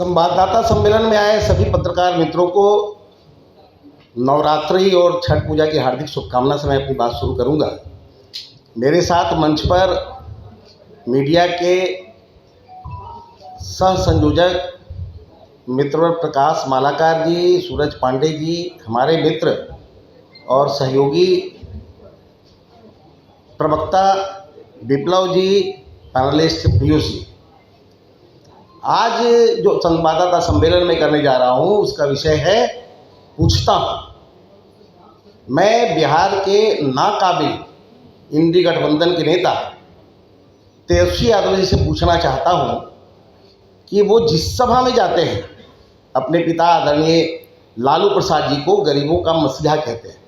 संवाददाता सम्मेलन में आए सभी पत्रकार मित्रों को नवरात्रि और छठ पूजा की हार्दिक शुभकामना से मैं अपनी बात शुरू करूंगा। मेरे साथ मंच पर मीडिया के सह संयोजक मित्र प्रकाश मालाकार जी, सूरज पांडे जी, हमारे मित्र और सहयोगी प्रवक्ता विप्लव जी, पैनलिस्ट पीयूष जी। आज जो संवाददाता सम्मेलन में करने जा रहा हूं उसका विषय है पूछता हूं। मैं बिहार के नाकाबिल इंडी गठबंधन के नेता तेजस्वी यादव जी से पूछना चाहता हूं कि वो जिस सभा में जाते हैं अपने पिता आदरणीय लालू प्रसाद जी को गरीबों का मसीहा कहते हैं।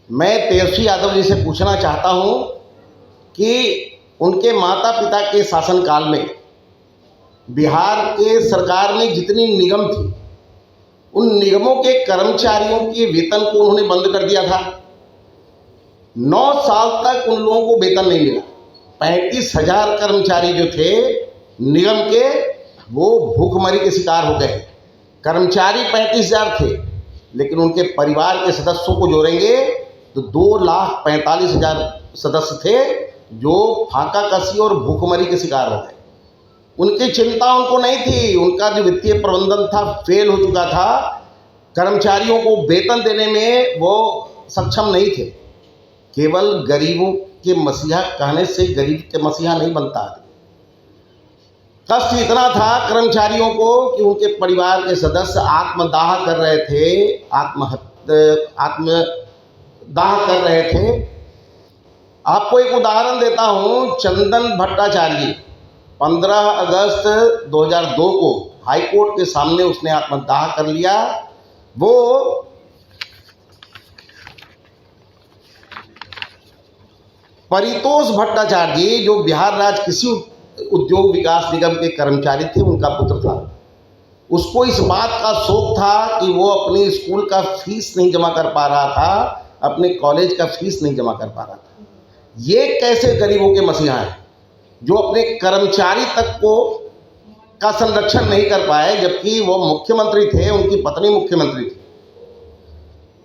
मैं तेजस्वी यादव जी से पूछना चाहता हूं कि उनके माता पिता के शासनकाल में बिहार के सरकार में जितनी निगम थी उन निगमों के कर्मचारियों के वेतन को उन्होंने बंद कर दिया था। 9 साल तक उन लोगों को वेतन नहीं मिला। 35,000 कर्मचारी जो थे निगम के वो भूखमरी के शिकार हो गए। कर्मचारी 35,000 थे लेकिन उनके परिवार के सदस्यों को जोड़ेंगे तो 2,45,000 सदस्य थे जो फाका कसी और भूखमरी के शिकार हो गए। उनकी चिंता उनको नहीं थी, उनका जो वित्तीय प्रबंधन था फेल हो चुका था। कर्मचारियों को वेतन देने में वो सक्षम नहीं थे। केवल गरीबों के मसीहा कहने से गरीब के मसीहा नहीं बनता। कष्ट इतना था कर्मचारियों को कि उनके परिवार के सदस्य आत्मदाह कर रहे थे, आत्मदाह कर रहे थे। आपको एक उदाहरण देता हूं। चंदन भट्टाचार्य 15 अगस्त 2002 को हाई कोर्ट के सामने उसने आत्मदाह कर लिया। वो परितोष भट्टाचार्य जो बिहार राज्य कृषि उद्योग विकास निगम के कर्मचारी थे, उनका पुत्र था। उसको इस बात का शौक था कि वो अपनी स्कूल का फीस नहीं जमा कर पा रहा था, अपने कॉलेज का फीस नहीं जमा कर पा रहा था। ये कैसे गरीबों के मसीहा हैं जो अपने कर्मचारी तक को का संरक्षण नहीं कर पाए, जबकि वो मुख्यमंत्री थे, उनकी पत्नी मुख्यमंत्री थी।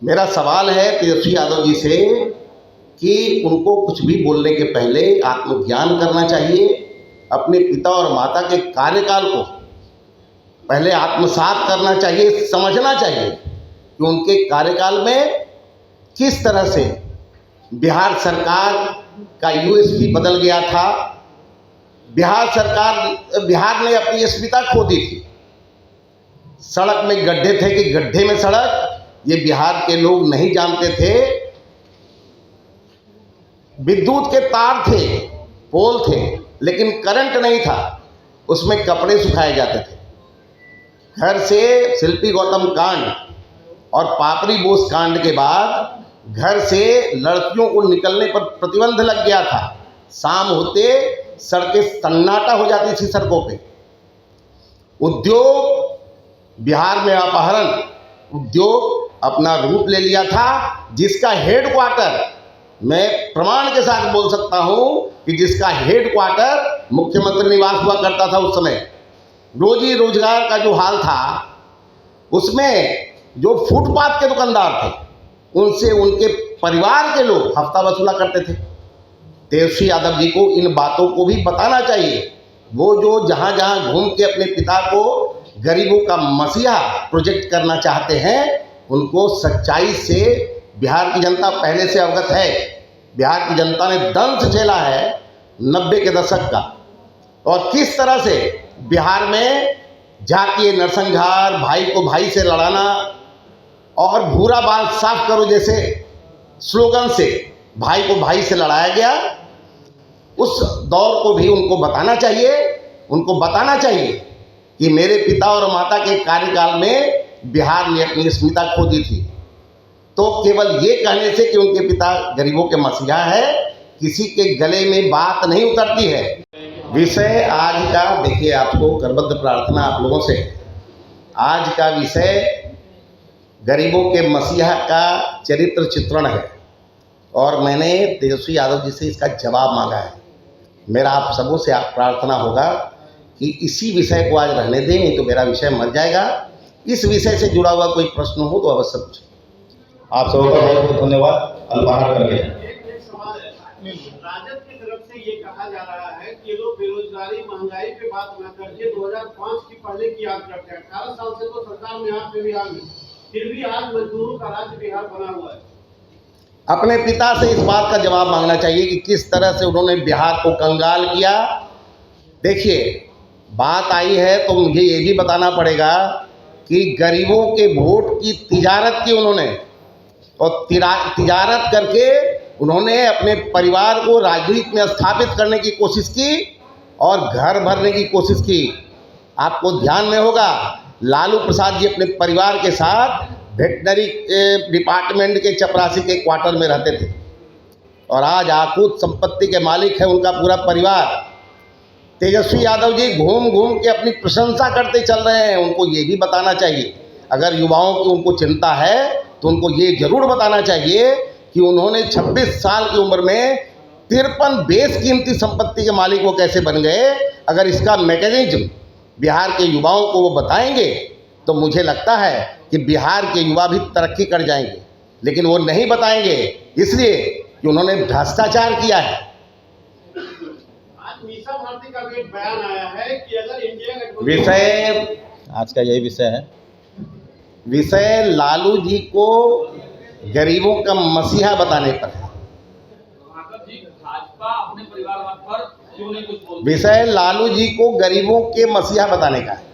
मेरा सवाल है तेजस्वी यादव जी से कि उनको कुछ भी बोलने के पहले आत्मज्ञान करना चाहिए। अपने पिता और माता के कार्यकाल को पहले आत्मसात करना चाहिए, समझना चाहिए कि उनके कार्यकाल में किस तरह से बिहार सरकार का यूएसपी बदल गया था। बिहार ने अपनी अस्मिता खो दी थी। सड़क में गड्ढे थे कि गड्ढे में सड़क, ये बिहार के लोग नहीं जानते थे। विद्युत के तार थे, पोल थे, लेकिन करंट नहीं था। उसमें कपड़े सुखाए जाते थे। घर से शिल्पी गौतम कांड और पापड़ी बोस कांड के बाद घर से लड़कियों को निकलने पर प्रतिबंध लग गया था। शाम होते सड़कें सन्नाटा हो जाती थी सड़कों पे। उद्योग बिहार में अपहरण उद्योग अपना रूप ले लिया था, जिसका हेडक्वार्टर मैं प्रमाण के साथ बोल सकता हूं कि जिसका हेडक्वार्टर मुख्यमंत्री निवास हुआ करता था। उस समय रोजी रोजगार का जो हाल था, उसमें जो फुटपाथ के दुकानदार थे उनसे उनके परिवार के लोग हफ्ता वसूला करते थे। तेजस्वी यादव जी को इन बातों को भी बताना चाहिए। वो जो जहाँ जहाँ घूम के अपने पिता को गरीबों का मसीहा प्रोजेक्ट करना चाहते हैं, उनको सच्चाई से बिहार की जनता पहले से अवगत है। बिहार की जनता ने दंश झेला है 90 के दशक का, और किस तरह से बिहार में जातीय नरसंहार, भाई को भाई से लड़ाना और भूरा बाल साफ करो जैसे स्लोगन से भाई को भाई से लड़ाया गया। उस दौर को भी उनको बताना चाहिए कि मेरे पिता और माता के कार्यकाल में बिहार ने अपनी अस्मिता खो दी थी। तो केवल ये कहने से कि उनके पिता गरीबों के मसीहा है, किसी के गले में बात नहीं उतरती है। विषय आज का देखिए, आपको करबद्ध प्रार्थना आप लोगों से, आज का विषय गरीबों के मसीहा का चरित्र चित्रण है और मैंने तेजस्वी यादव जी से इसका जवाब मांगा है। मेरा आप सबों से प्रार्थना होगा कि इसी विषय को आज रहने दें, नहीं तो मेरा विषय मर जाएगा। इस विषय से जुड़ा हुआ कोई प्रश्न हो तो अवश्य पूछें। आप सबका बहुत बहुत धन्यवाद अल्पाहार करके। एक सवाल है, राजद की तरफ से ये कहा जा रहा है कि लोग बेरोजगारी महंगाई पे बात न करके 2005 की पहले की याद करते हैं। 18 साल से तो सरकार में आप बिहार में, फिर भी आज मजदूरों का राज्य बिहार बना हुआ है। अपने पिता से इस बात का जवाब मांगना चाहिए कि किस तरह से उन्होंने बिहार को कंगाल किया। देखिए, बात आई है तो मुझे ये भी बताना पड़ेगा कि गरीबों के वोट की तिजारत की उन्होंने, और तिजारत करके उन्होंने अपने परिवार को राजनीति में स्थापित करने की कोशिश की और घर भरने की कोशिश की। आपको ध्यान में होगा, लालू प्रसाद जी अपने परिवार के साथ वेटनरी डिपार्टमेंट के चपरासी के क्वार्टर में रहते थे, और आज आकूत संपत्ति के मालिक है उनका पूरा परिवार। तेजस्वी यादव जी घूम घूम के अपनी प्रशंसा करते चल रहे हैं। उनको ये भी बताना चाहिए, अगर युवाओं की उनको चिंता है तो उनको ये जरूर बताना चाहिए कि उन्होंने 26 साल की उम्र में 53 बेशकीमती संपत्ति के मालिक वो कैसे बन गए। अगर इसका मैकेनिज्म बिहार के युवाओं को वो बताएंगे तो मुझे लगता है कि बिहार के युवा भी तरक्की कर जाएंगे, लेकिन वो नहीं बताएंगे इसलिए कि उन्होंने भ्रष्टाचार किया है। आज मीसा भारती का भी एक बयान आया है कि अगर इंडिया गठबंधन विषय आज का यही विषय है। विषय लालू जी को गरीबों का मसीहा बताने पर है। भाजपा अपने परिवारवाद पर क्यों नहीं कुछ बोलती? विषय लालू जी को गरीबों के मसीहा बताने का है।